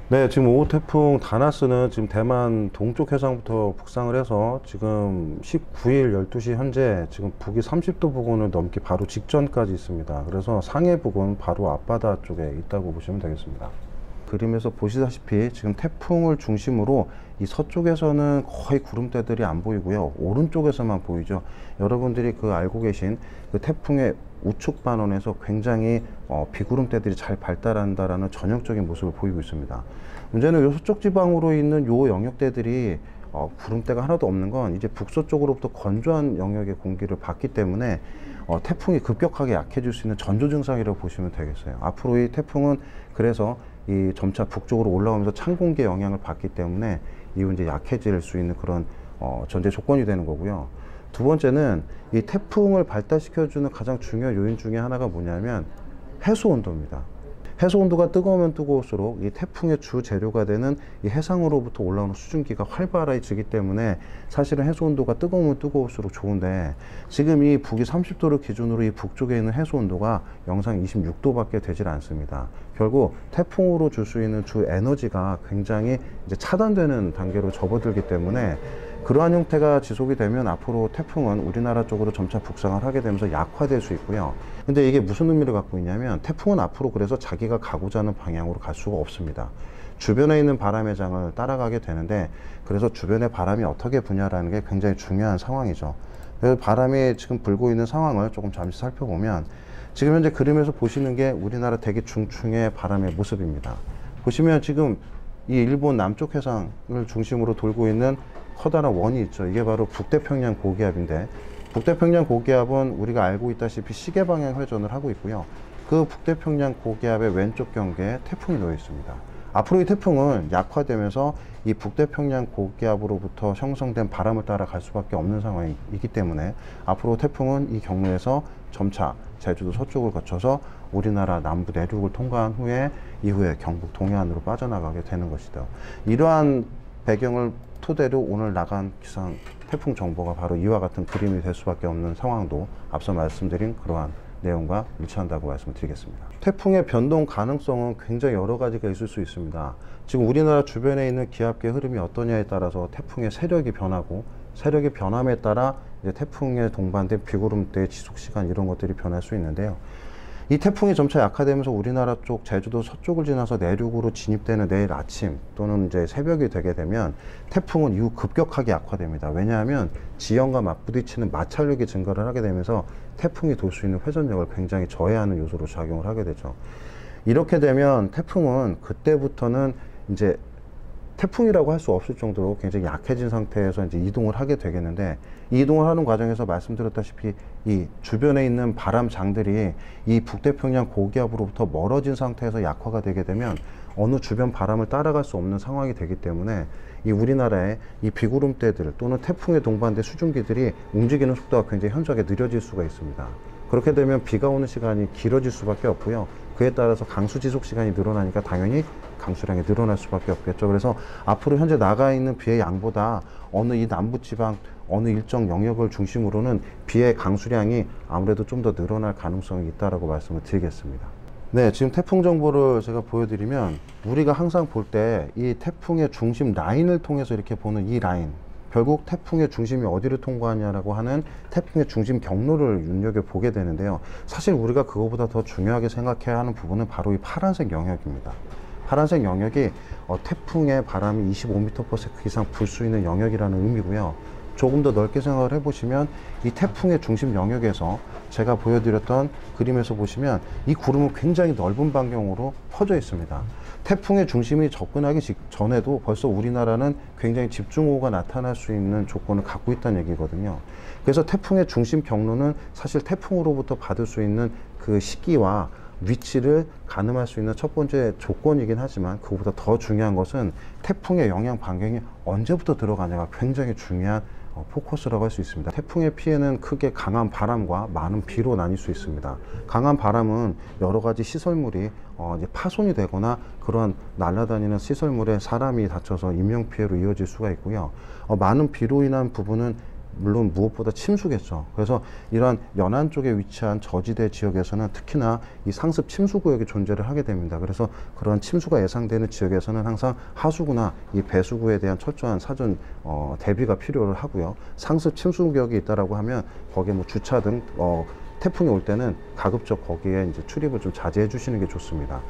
네, 지금 5호 태풍 다나스는 지금 대만 동쪽 해상부터 북상을 해서 지금 19일 12시 현재 지금 북위 30도 부근을 넘기 바로 직전까지 있습니다. 그래서 상해 부근 바로 앞바다 쪽에 있다고 보시면 되겠습니다. 그림에서 보시다시피 지금 태풍을 중심으로 이 서쪽에서는 거의 구름대들이 안 보이고요. 오른쪽에서만 보이죠. 여러분들이 그 알고 계신 그 태풍의 우측 반원에서 굉장히 비구름대들이 잘 발달한다라는 전형적인 모습을 보이고 있습니다. 문제는 요 서쪽 지방으로 있는 요 영역대들이 구름대가 하나도 없는 건 이제 북서쪽으로부터 건조한 영역의 공기를 받기 때문에 태풍이 급격하게 약해질 수 있는 전조 증상이라고 보시면 되겠어요. 앞으로 이 태풍은 그래서 이 점차 북쪽으로 올라오면서 찬 공기의 영향을 받기 때문에 이후 이제 약해질 수 있는 그런 전제 조건이 되는 거고요. 두 번째는 이 태풍을 발달시켜주는 가장 중요한 요인 중에 하나가 뭐냐면 해수 온도입니다. 해수 온도가 뜨거우면 뜨거울수록 이 태풍의 주 재료가 되는 이 해상으로부터 올라오는 수증기가 활발해지기 때문에 사실은 해수 온도가 뜨거우면 뜨거울수록 좋은데 지금 이 북위 30도를 기준으로 이 북쪽에 있는 해수 온도가 영상 26도밖에 되질 않습니다. 결국 태풍으로 줄 수 있는 주 에너지가 굉장히 이제 차단되는 단계로 접어들기 때문에 그러한 형태가 지속이 되면 앞으로 태풍은 우리나라 쪽으로 점차 북상을 하게 되면서 약화될 수 있고요. 근데 이게 무슨 의미를 갖고 있냐면 태풍은 앞으로 그래서 자기가 가고자 하는 방향으로 갈 수가 없습니다. 주변에 있는 바람의 장을 따라가게 되는데 그래서 주변의 바람이 어떻게 부냐라는 게 굉장히 중요한 상황이죠. 그래서 바람이 지금 불고 있는 상황을 조금 잠시 살펴보면 지금 현재 그림에서 보시는 게 우리나라 대기 중충의 바람의 모습입니다. 보시면 지금 이 일본 남쪽 해상을 중심으로 돌고 있는 커다란 원이 있죠. 이게 바로 북태평양 고기압인데 북태평양 고기압은 우리가 알고 있다시피 시계 방향 회전을 하고 있고요. 그 북태평양 고기압의 왼쪽 경계에 태풍이 놓여 있습니다. 앞으로 이 태풍은 약화되면서 이 북태평양 고기압으로부터 형성된 바람을 따라 갈 수밖에 없는 상황이기 때문에 앞으로 태풍은 이 경로에서 점차 제주도 서쪽을 거쳐서 우리나라 남부 내륙을 통과한 후에 이후에 경북 동해안으로 빠져나가게 되는 것이다. 이러한 배경을 토대로 오늘 나간 기상 태풍 정보가 바로 이와 같은 그림이 될 수밖에 없는 상황도 앞서 말씀드린 그러한 내용과 일치한다고 말씀을 드리겠습니다. 태풍의 변동 가능성은 굉장히 여러 가지가 있을 수 있습니다. 지금 우리나라 주변에 있는 기압계 흐름이 어떠냐에 따라서 태풍의 세력이 변하고 세력의 변함에 따라 이제 태풍에 동반된 비구름대의 지속 시간 이런 것들이 변할 수 있는데요. 이 태풍이 점차 약화되면서 우리나라 쪽 제주도 서쪽을 지나서 내륙으로 진입되는 내일 아침 또는 이제 새벽이 되게 되면 태풍은 이후 급격하게 약화됩니다. 왜냐하면 지형과 맞부딪히는 마찰력이 증가를 하게 되면서 태풍이 돌 수 있는 회전력을 굉장히 저해하는 요소로 작용을 하게 되죠. 이렇게 되면 태풍은 그때부터는 이제 태풍이라고 할 수 없을 정도로 굉장히 약해진 상태에서 이제 이동을 하게 되겠는데 이 이동을 하는 과정에서 말씀드렸다시피 이 주변에 있는 바람장들이 이 북태평양 고기압으로부터 멀어진 상태에서 약화가 되게 되면 어느 주변 바람을 따라갈 수 없는 상황이 되기 때문에 이 우리나라의 이 비구름대들 또는 태풍에 동반된 수증기들이 움직이는 속도가 굉장히 현저하게 느려질 수가 있습니다. 그렇게 되면 비가 오는 시간이 길어질 수밖에 없고요. 그에 따라서 강수 지속 시간이 늘어나니까 당연히 강수량이 늘어날 수밖에 없겠죠. 그래서 앞으로 현재 나가 있는 비의 양보다 어느 이 남부지방 어느 일정 영역을 중심으로는 비의 강수량이 아무래도 좀 더 늘어날 가능성이 있다라고 말씀을 드리겠습니다. 네, 지금 태풍 정보를 제가 보여드리면 우리가 항상 볼 때 이 태풍의 중심 라인을 통해서 이렇게 보는 이 라인 결국 태풍의 중심이 어디를 통과하냐라고 하는 태풍의 중심 경로를 눈여겨보게 되는데요. 사실 우리가 그거보다 더 중요하게 생각해야 하는 부분은 바로 이 파란색 영역입니다. 파란색 영역이 태풍의 바람이 25m/s 이상 불 수 있는 영역이라는 의미고요. 조금 더 넓게 생각을 해보시면 이 태풍의 중심 영역에서 제가 보여드렸던 그림에서 보시면 이 구름은 굉장히 넓은 반경으로 퍼져 있습니다. 태풍의 중심이 접근하기 전에도 벌써 우리나라는 굉장히 집중호우가 나타날 수 있는 조건을 갖고 있다는 얘기거든요. 그래서 태풍의 중심 경로는 사실 태풍으로부터 받을 수 있는 그 시기와 위치를 가늠할 수 있는 첫 번째 조건이긴 하지만 그것보다 더 중요한 것은 태풍의 영향 반경이 언제부터 들어가냐가 굉장히 중요한 포커스라고 할 수 있습니다. 태풍의 피해는 크게 강한 바람과 많은 비로 나뉠 수 있습니다. 강한 바람은 여러 가지 시설물이 이제 파손이 되거나 그러한 날아다니는 시설물에 사람이 다쳐서 인명피해로 이어질 수가 있고요. 많은 비로 인한 부분은 물론 무엇보다 침수겠죠. 그래서 이러한 연안 쪽에 위치한 저지대 지역에서는 특히나 이 상습 침수 구역이 존재를 하게 됩니다. 그래서 그런 침수가 예상되는 지역에서는 항상 하수구나 이 배수구에 대한 철저한 사전 대비가 필요를 하고요. 상습 침수 구역이 있다라고 하면 거기에 뭐 주차 등 태풍이 올 때는 가급적 거기에 이제 출입을 좀 자제해 주시는 게 좋습니다.